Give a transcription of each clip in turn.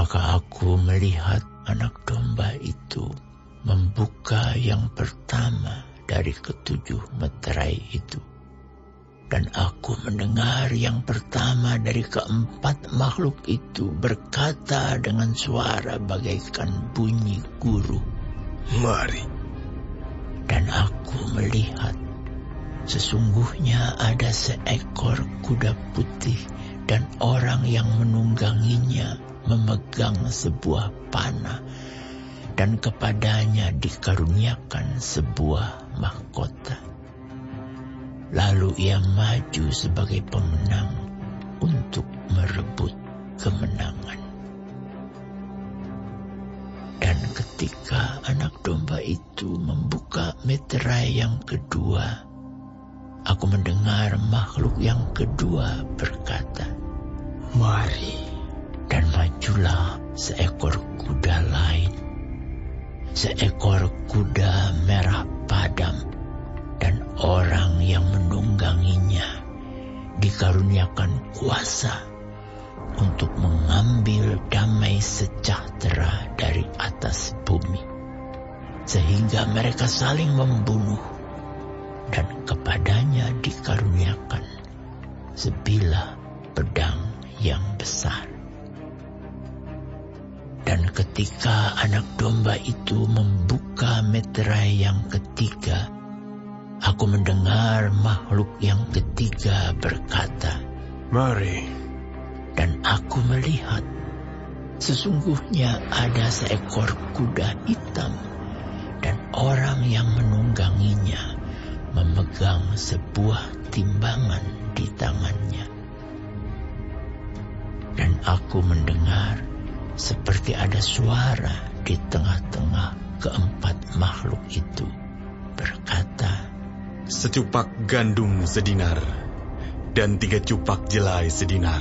Maka aku melihat anak domba itu membuka yang pertama dari ketujuh meterai itu. Dan aku mendengar yang pertama dari keempat makhluk itu berkata dengan suara bagaikan bunyi guru, "Mari." Dan aku melihat sesungguhnya ada seekor kuda putih dan orang yang menungganginya memegang sebuah panah, dan kepadanya dikaruniakan sebuah mahkota. Lalu ia maju sebagai pemenang untuk merebut kemenangan. Dan ketika anak domba itu membuka meterai yang kedua, aku mendengar makhluk yang kedua berkata, "Mari." Dan majulah seekor kuda lain, seekor kuda merah padam, dan orang yang menungganginya dikaruniakan kuasa untuk mengambil damai sejahtera dari atas bumi, sehingga mereka saling membunuh, dan kepadanya dikaruniakan sebilah pedang yang besar. Dan ketika anak domba itu membuka meterai yang ketiga, aku mendengar makhluk yang ketiga berkata, "Mari." Dan aku melihat sesungguhnya ada seekor kuda hitam, dan orang yang menungganginya memegang sebuah timbangan di tangannya. Dan aku mendengar seperti ada suara di tengah-tengah keempat makhluk itu berkata, "Secupak gandum sedinar dan 3 cupak jelai sedinar.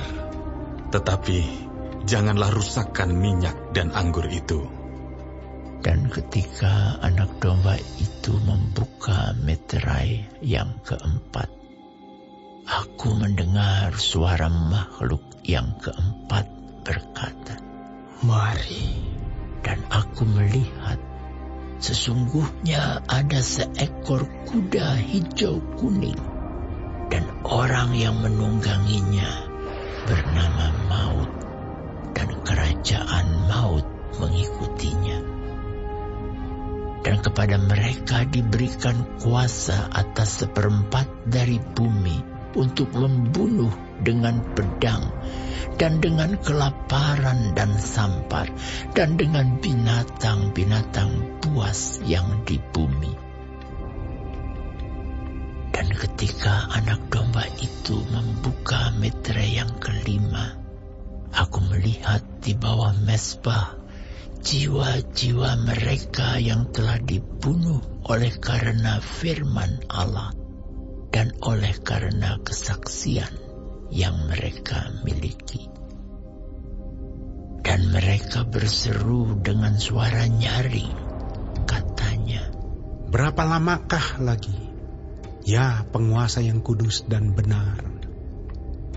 Tetapi janganlah rusakkan minyak dan anggur itu." Dan ketika anak domba itu membuka meterai yang keempat, aku mendengar suara makhluk yang keempat berkata, "Mari." Dan aku melihat sesungguhnya ada seekor kuda hijau kuning, dan orang yang menungganginya bernama Maut, dan kerajaan maut mengikutinya. Dan kepada mereka diberikan kuasa atas 1/4 dari bumi untuk membunuh dengan pedang, dan dengan kelaparan dan sampar, dan dengan binatang-binatang buas yang di bumi. Dan ketika anak domba itu membuka meterai yang kelima, aku melihat di bawah mezbah jiwa-jiwa mereka yang telah dibunuh oleh karena firman Allah dan oleh karena kesaksian yang mereka miliki. Dan mereka berseru dengan suara nyaring, katanya, "Berapa lamakah lagi, ya penguasa yang kudus dan benar,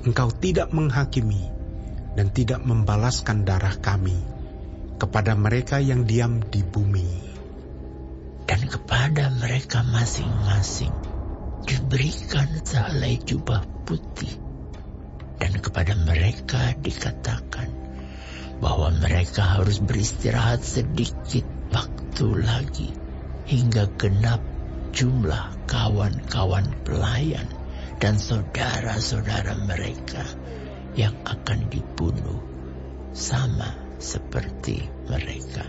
engkau tidak menghakimi dan tidak membalaskan darah kami kepada mereka yang diam di bumi?" Dan kepada mereka masing-masing diberikan sehelai jubah putih, dan kepada mereka dikatakan bahwa mereka harus beristirahat sedikit waktu lagi hingga genap jumlah kawan-kawan pelayan dan saudara-saudara mereka yang akan dibunuh sama seperti mereka.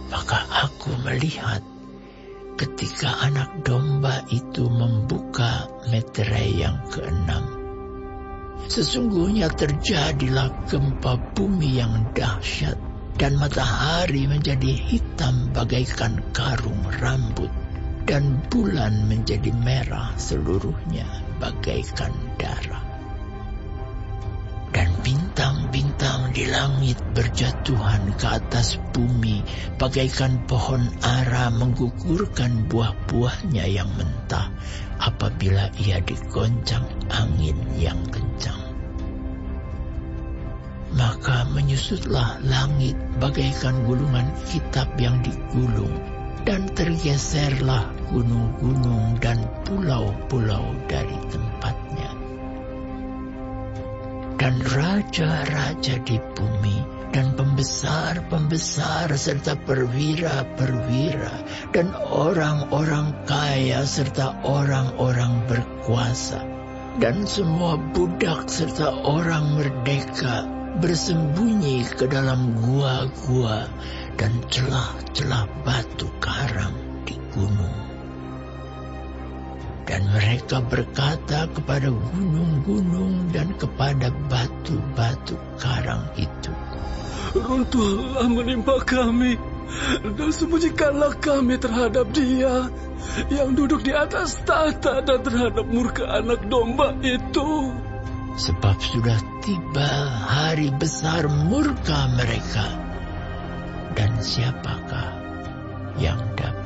Maka aku melihat ketika anak domba itu membuka meterai yang keenam, sesungguhnya terjadilah gempa bumi yang dahsyat, dan matahari menjadi hitam bagaikan karung rambut, dan bulan menjadi merah seluruhnya bagaikan darah. Dan bintang-bintang di langit berjatuhan ke atas bumi bagaikan pohon ara menggugurkan buah-buahnya yang mentah apabila ia digoncang angin yang kencang. Maka menyusutlah langit bagaikan gulungan kitab yang digulung, dan tergeserlah gunung-gunung dan pulau-pulau dari tempatnya. Dan raja-raja di bumi, dan pembesar-pembesar serta perwira-perwira, dan orang-orang kaya serta orang-orang berkuasa, dan semua budak serta orang merdeka bersembunyi ke dalam gua-gua dan celah-celah batu karang di gunung. Dan mereka berkata kepada gunung-gunung dan kepada batu-batu karang itu, Runtuhlah menimpa kami, dan sembunyikanlah kami terhadap Dia yang duduk di atas tahta dan terhadap murka anak domba itu. sebab sudah tiba hari besar murka mereka, dan siapakah yang dapat